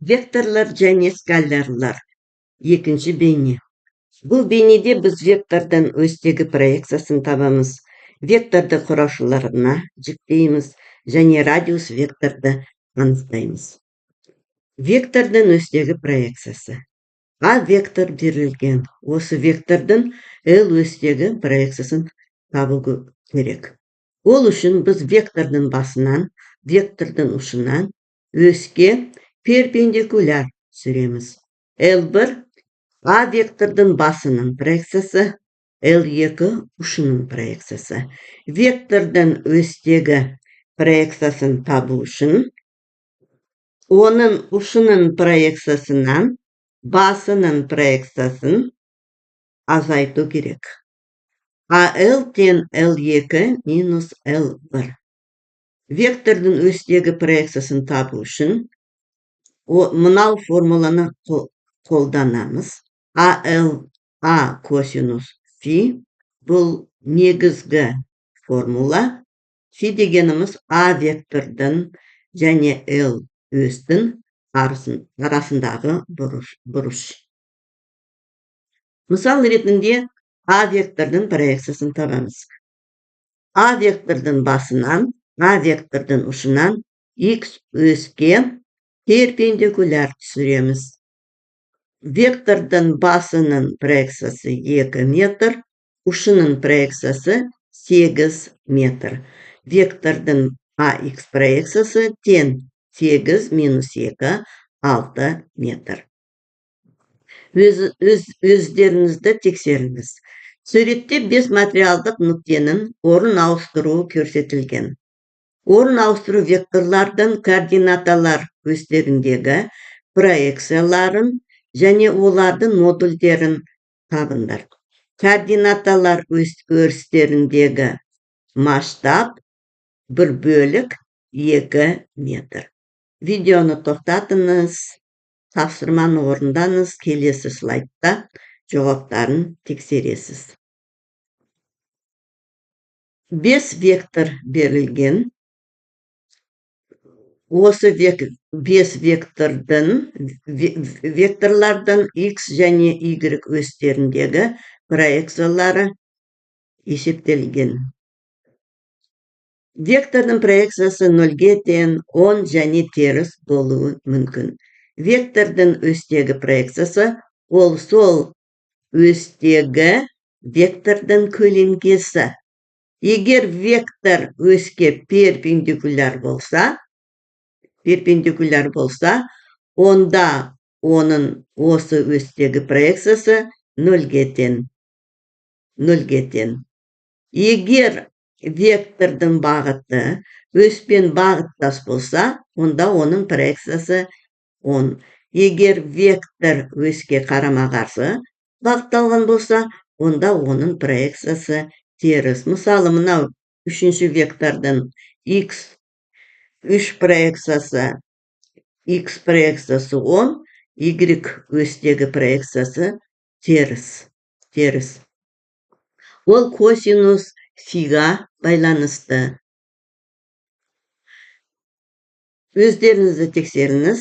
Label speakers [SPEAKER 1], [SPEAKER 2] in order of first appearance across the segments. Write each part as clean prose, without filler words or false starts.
[SPEAKER 1] Векторлар және скаларлар. Екінші бейне. Бұл бейнеде біз вектордың өстегі проекциясын табамыз. Векторды құраушыларына жіктейміз және радиус векторды анықтаймыз. Вектордың өстегі проекциясы. А вектор берілген. Осы вектордың L өстегі проекциясын табу керек. Ол үшін біз вектордың басынан, вектордың ұшынан өске перпендикуляр түсіреміз. L1 А вектордың басының проекциясы, L2 ұшының проекциясы. Вектордың өстегі проекциясын табу үшін оның ұшының проекциясынан басының проекциясын азайту керек. L тен L2 минус L1. Вектордың өстегі проекциясын табу үшін мынау формуланы қолданамыз. A косинус фи. Бұл негізгі формула. Фи дегеніміз А вектордың және L өстің арасындағы бұрыш. Мысал ретінде А вектордың проекциясын табамыз. А вектордың басынан, А вектордың ұшынан X өске перпендикуляр түсіреміз. Вектордың басының проекциясы 2 метр, ұшының проекциясы 8 метр. Вектордың AX проекциясы тен 8 минус 2, 6 метр. Өздеріңізді тексеріңіз. Суретте 5 материалдық нүктенің орын ауыстыруы көрсетілген. Орын ауыстыру векторлардың координаталар өстеріндегі проекцияларын және олардың модульдерін табыңдар. Координаталар өрістеріндегі масштаб 1/2 метр. Видеоны тоқтатыңыз, тапсырманы орындаңыз, келесі слайдта жауаптарын тексересіз. 5 вектор берілген. Осы 5 векторлардың X және Y өстеріндегі проекциялары есептелген. Вектордың проекциясы 0-ге тең 10 және теріс болуы мүмкін. Вектордың өстегі проекциясы ол сол өстегі вектордың көлеңкесі. Егер вектор өске перпендикуляр болса, онда оның осы өстегі проекциясы 0-ге тең. Егер вектордың бағыты өспен бағыттас болса, онда оның проекциясы 10. Егер вектор өске қарама-қарсы бағытталған болса, онда оның проекциясы теріс. Мысалы, мынау үшінші вектордың X3 проекциясы, X проекциясы 10, Y өстегі проекциясы теріс. Ол косинус фиға байланысты. Өздеріңізді тексеріңіз.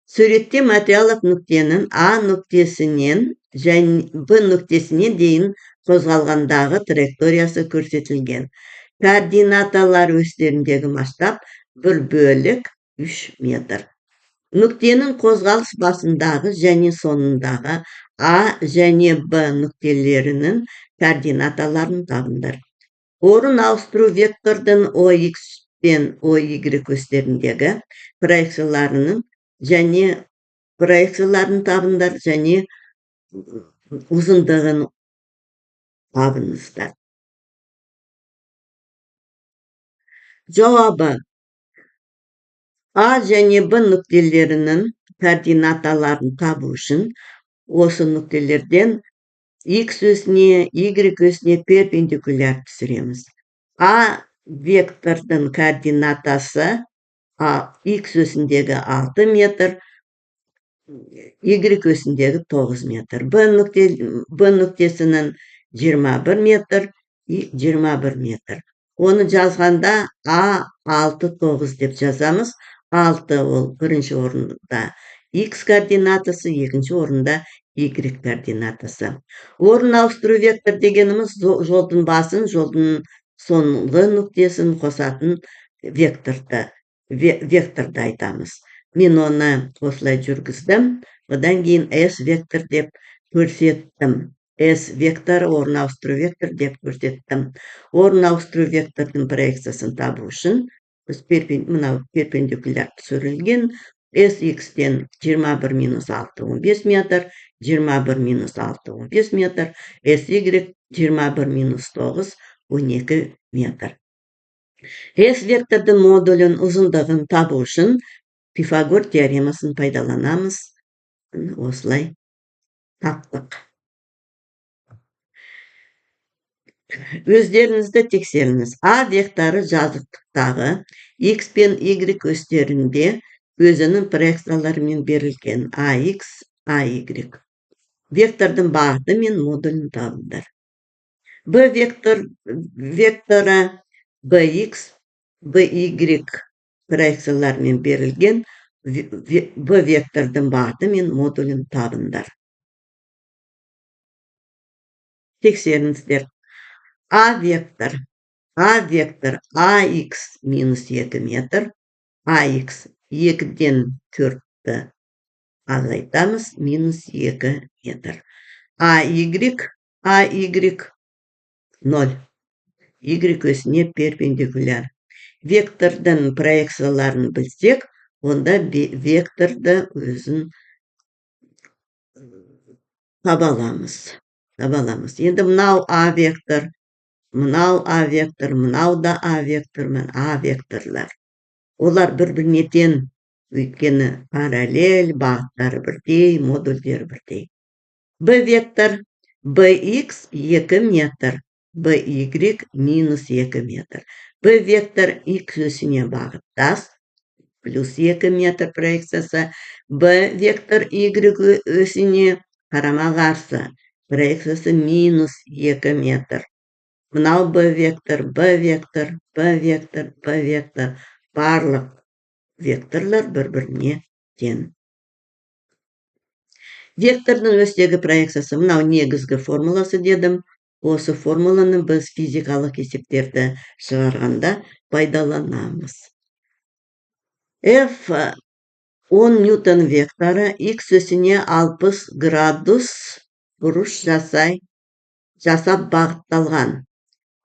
[SPEAKER 1] Суретте материалдық нүктенің А нүктесінен және Б нүктесіне дейін қозғалғандағы траекториясы көрсетілген. Координаталар өстеріндегі масштаб 1/3 метр. Нүктенің қозғалыс басындағы және сонындағы А және Б нүктелерінің координаталарын табыңдар. Орын ауыстыру вектордың OX пен OY өстеріндегі проекцияларын табыңдар және ұзындығын табыңыздар. Жауабы: А және Б нүктелерінің координаталарын табу үшін осы нүктелерден X өсіне, Y өсіне перпендикуляр түсіреміз. А вектордың координатасы X өсіндегі 6 метр, Y өсіндегі 9 метр. Б нүктесінің 21 метр, 21 метр. Оны жазғанда А 6, 9 деп жазамыз. 6 ол бірінші орында, X координатасы, екінші орында Y координатасы. Орын ауыстыру вектор дегеніміз жолдың басын, жолдың соңғы нүктесін қосатын векторды айтамыз. Мен оны осылай жүргіздім. Одан кейін S вектор деп көрсеттім. S векторы орын ауыстыру вектор деп көрсеттім. Орын ауыстыру вектордың проекциясын табу үшін мынау перпендикуляр түсірілген. SX-тен 21 минус 6, 15 метр, 21 минус 6, 15 метр, SY 21 минус 9, 12 метр. S вектордың модулін ұзындығын табу үшін Пифагор теоремасын пайдаланамыз. Осылай таптық. Өздеріңізді тексеріңіз. А векторы жазықтықтағы X пен Y осьтерінде өзінің проекцияларымен берілген AX, AY. Вектордың бағыты мен модулін табыңдар. B векторы BX, BY проекцияларымен берілген B вектордың бағыты мен модулін табыңдар. Тексеріңіздер. A вектор AX минус 2 метр, AX 2-ден 4-ті азайтамыз, минус 2 метр. AY 0. Y өсіне перпендикуляр. Вектордың проекцияларын білсек, онда векторды өзін табаламыз. Енді мынау А вектор, мынау А вектор, мынау да А вектор, А векторлар. Олар бір-біріне тең, өйткені параллель, бағыттары бірдей, модульдері бірдей. B вектор BX 2 метр, BY минус 2 метр. B вектор X өсіне бағыттас, плюс 2 метр проекциясы. B вектор Y өсіне қарама қарсы, проекциясы минус 2 метр. Мынау B вектор, B вектор, B вектор, B вектор. Барлық векторлар бір-біріне тең. Вектордың өстегі проекциясы мынау негізгі формуласы дедім. Осы формуланы біз физикалық есептерді шығарғанда пайдаланамыз. F 10 ньютон векторы X өсіне 60 градус бұрыш жасап бағытталған.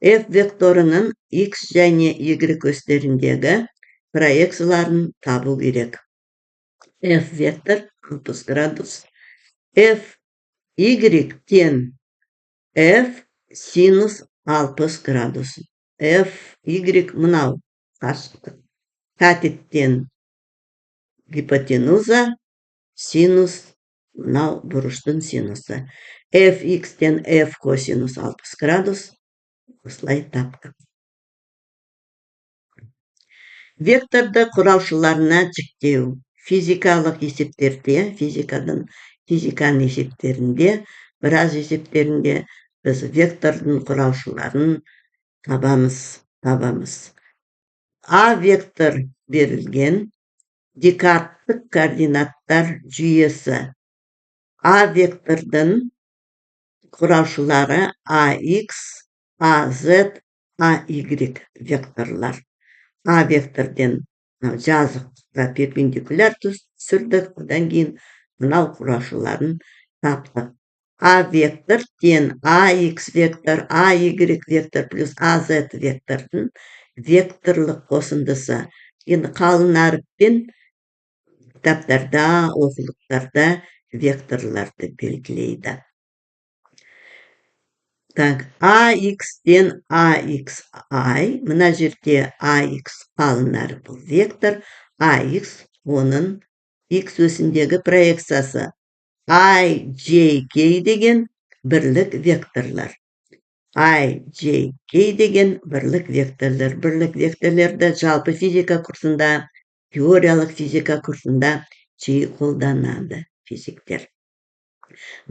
[SPEAKER 1] F векторының X және Y өстеріндегі проекцияларын табу керек. F вектор 60 градус. F Y тең F синус 60 градус. F Y мынау қашықтық. Катеттен гипотенуза, синус мынау бұрыштың синусы. Fx-тен F косинус 60 градус. Осылай таптық. Векторды құраушыларына жіктеу. Физикалық есептерде, физиканың есептерінде, біраз есептерінде біз вектордың құраушыларын табамыз. А вектор берілген, декарттық координаттар жүйесі. А вектордың құраушылары AX, AZ, AY векторлар. А векторден жазықтыққа перпендикуляр түсірдік, одан кейін мынау құраушыларын таптық. А вектор тең AX вектор, AY вектор плюс AZ вектордың векторлық қосындысы. Енді қалын әріппен кітаптарда, оқулықтарда векторларды белгілейді. AX-тен AXI, мына жерде AX қалын әріп бұл вектор, AX оның X өсіндегі проекциясы. IJK деген бірлік векторлар. IJK деген бірлік векторлар. Бірлік векторларды жалпы физика курсында, теориялық физика курсында жиі қолданады физиктер.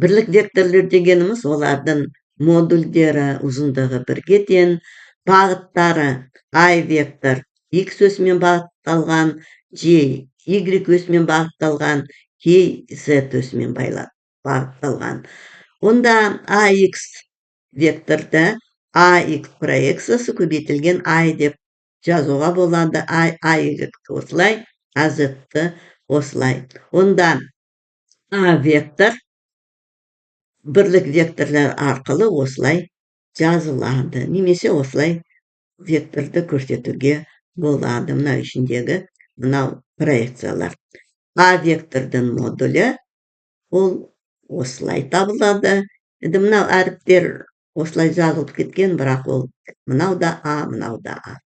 [SPEAKER 1] Бірлік векторлар дегеніміз олардың модульдері ұзындығы бірге тең, бағыттары I вектор X өсімен бағытталған, J Y өсімен бағытталған, кей z өсімен бағытталған. Онда AX векторда AX проекциясы көбейтілген I деп жазуға болады. AY осылай, AZ осылай. Онда A вектор бірлік векторлар арқылы осылай жазылады. Немесе осылай векторды көрсетуге болады. Мына ішіндегі мынау проекциялар. A вектордың модулі ол осылай табылады. Енді мынау әріптер осылай жазылып кеткен, бірақ ол мынау да А, мынау да А.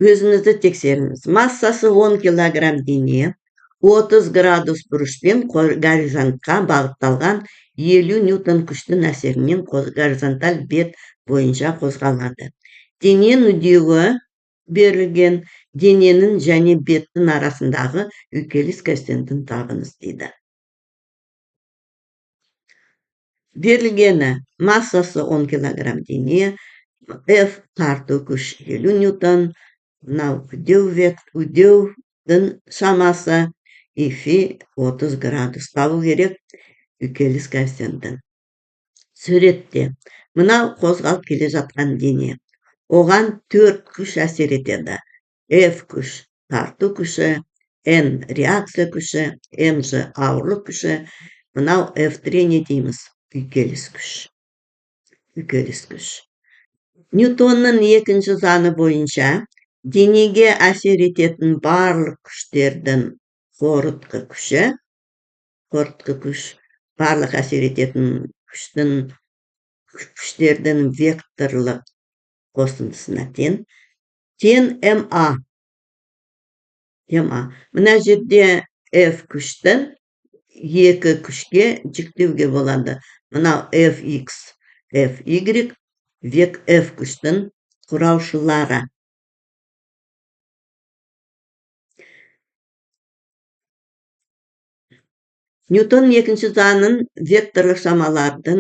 [SPEAKER 1] Өзіңізді тексеріңіз. Массасы 10 килограмм дене 30 градус бұрышпен горизонтқа бағытталған 50 ньютон күштің әсерінен горизонталь бет бойынша қозғалады. Дене нүдеуі берілген дененің және беттің арасындағы үйкеліс коэффициентін табыңыз дейді. Берілгені массасы 10 килограмм дене, F тарту күш 50 ньютон, мынау үдеудің шамасы Фи 30 градус табу керек үйкеліс коэффициентін. Суретте мынау қозғалып келе жатқан дене. Оған 4 күш әсер етеді. F күш тарту күші, N реакция күші, Mж ауырлық күші, мынау F3 не дейміз? Үйкеліс күш. Ньютонның екінші заңы бойынша денеге әсер ететін барлық күштердің қорытқы күш, барлық әсер ететін күштердің векторлық қосындысына тең МА. Мына жерде F күштің екі күшке жіктеуге болады. Мынау Fx, Fy, век F күштің құраушылары. Ньютон екінші заңын векторлық шамалардың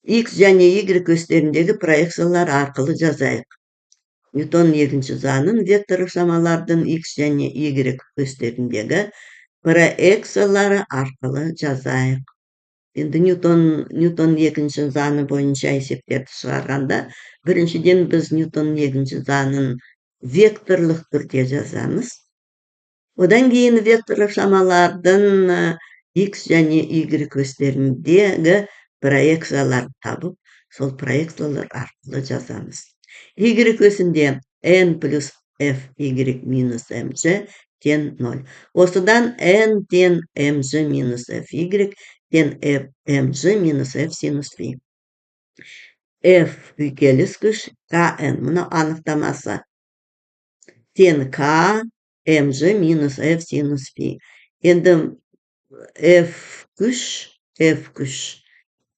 [SPEAKER 1] X және Y көстеріндегі проекциялар арқылы жазайық. Ньютон екінші заңын векторлық шамалардың X және Y көстеріндегі проекциялары арқылы жазайық. Енді Ньютон екінші заңы бойынша есептерді шығарғанда, біріншіден біз Ньютон екінші заңын векторлық түрде жазамыз. Одан кейін векторлық шамалардың X және Y көстеріндегі проекциялар табып, сол проекциялар арқылы жазамыз. Y көсінде N плюс Fy минус Mg тен 0. Осыдан N тен Mg минус Fy тен Mg минус F синус Фи. F үйкеліс күш, Kn, мұны анықтамасы. Тен K, Mg минус F синус Фи. Енді F күш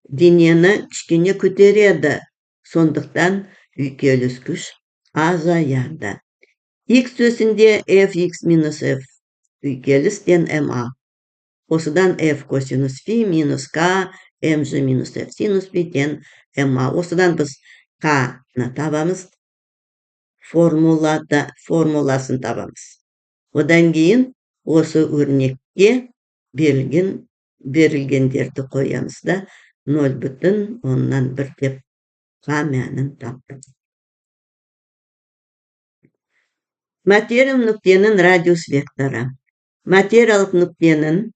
[SPEAKER 1] денені кішкене көтереді. Сондықтан үйкеліс күш азаяды. X өсінде Fx минус F үйкеліс тен МА. Осыдан F косинус Фи минус К, Mg минус F синус Фи тен МА. Осыдан біз К-ны табамыз. Формуласын табамыз. Одан кейін осы өрнекке берілгендерді қоямыз да 0,1 деп К мәнін таптық. Материялық нүктенің радиус векторы. Материялық нүктенің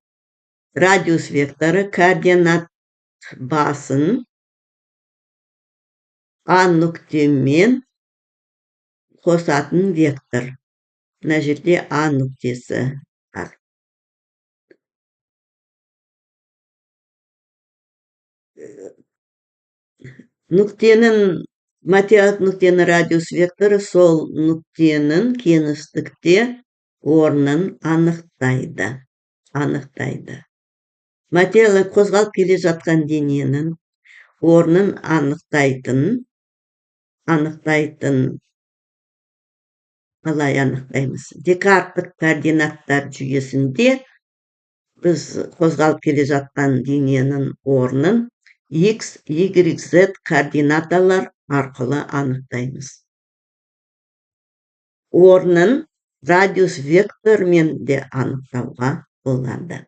[SPEAKER 1] радиус векторы координат басын А нүктемен қосатын вектор. Мына жерде А нүктесі бар. Материялық нүктенің радиус векторы сол нүктенің кеңістікте орнын анықтайды. Материялық қозғалып келе жатқан дененің орнын анықтайтын қалай анықтаймыз? Декарттық координаттар жүйесінде біз қозғалып келе жатқан дененің орнын X, Y, Z координаталар арқылы анықтаймыз. орнын радиус вектормен де анықтауға болады.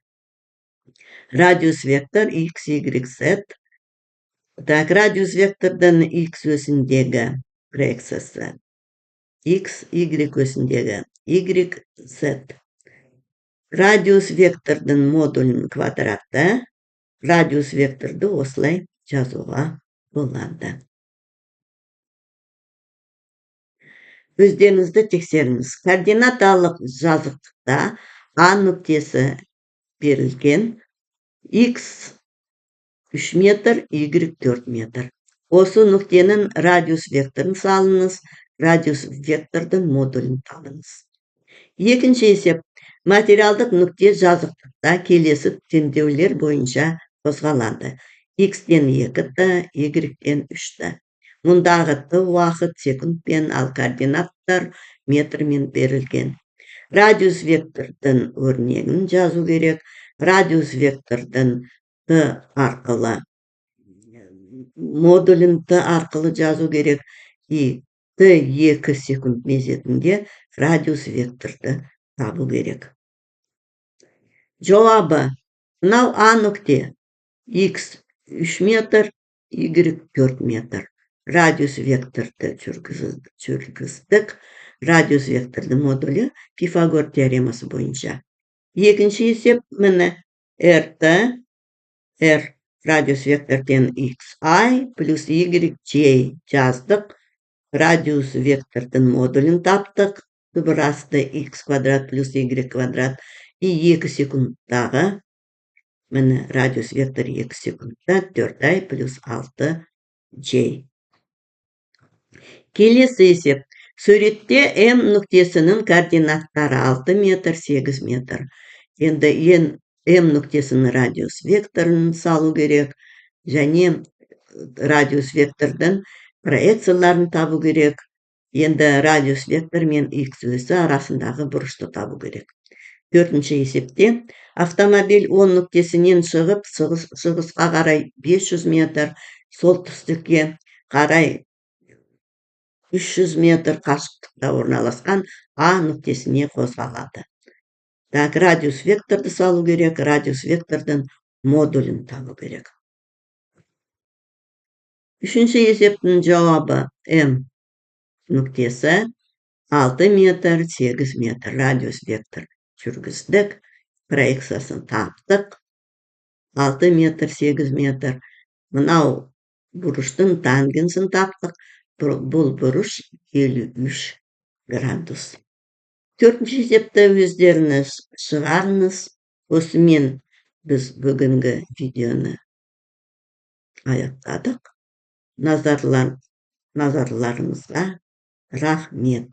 [SPEAKER 1] Радиус вектор x, y, z. Так, радиус вектордың x өсіндегі проекциясы x, y өсіндегі y, z. Радиус вектордың модулінің квадраты радиус векторды осылай жазуға болады. Өздеріңізді тексеріңіз. Координаталық жазықтықта А нүктесі берілген, x 3 метр, y 4 метр. Осы нүктенің радиус векторын салыңыз, радиус вектордың модулін табыңыз. Екінші есеп. Материалдық нүкте жазықтықта келесі теңдеулер бойынша қозғалады. X-тен 2-ті, Y-тен 3-ті. Мұндағы т уақыт секундпен, ал координаттар метрмен берілген. Радиус вектордың өрнегін жазу керек. Радиус вектордың т арқылы, модулін т арқылы жазу керек. И т2 секунд мезетінде радиус векторды табу керек. Жауабы. Мынау А нүкте. X 3 метр, Y 4 метр. Радиус векторды жүргіздік. Радиус векторды модулі Пифагор теоремасы бойынша. Екінші есеп міне RT, R радиус векторден XI плюс YJ жаздық. Радиус вектордың модулін таптық. Күбірасты x квадрат плюс y квадрат. И 2 секундтағы міне радиус вектор 2 секундта 4i плюс 6j. Келесі есеп. Суретте М нүктесінің координаттары 6 метр, 8 метр. Енді М нүктесінің радиус векторын салу керек. Және радиус вектордың проекцияларын табу керек. Енді радиус вектор мен x өсі арасындағы бұрышты табу керек. Төртінші есепте автомобиль 10 нүктесінен шығып, шығысқа қарай 500 метр, солтүстікке қарай 300 метр қашықтықта орналасқан А нүктесіне қозғалады. Так, радиус векторды салу керек, радиус вектордың модулін табу керек. Үшінші есептің жауабы М нүктесі 6 метр, 8 метр. Радиус вектор жүргіздік, проекциясын таптық. 6 метр, 8 метр. Мынау бұрыштың тангенсін таптық. Бұл бұрыш 53 градус. Төртінші есепті өздеріңіз шығарыңыз. Осымен біз бүгінгі видеоны аяқтадық. Назарларыңызға рахмет.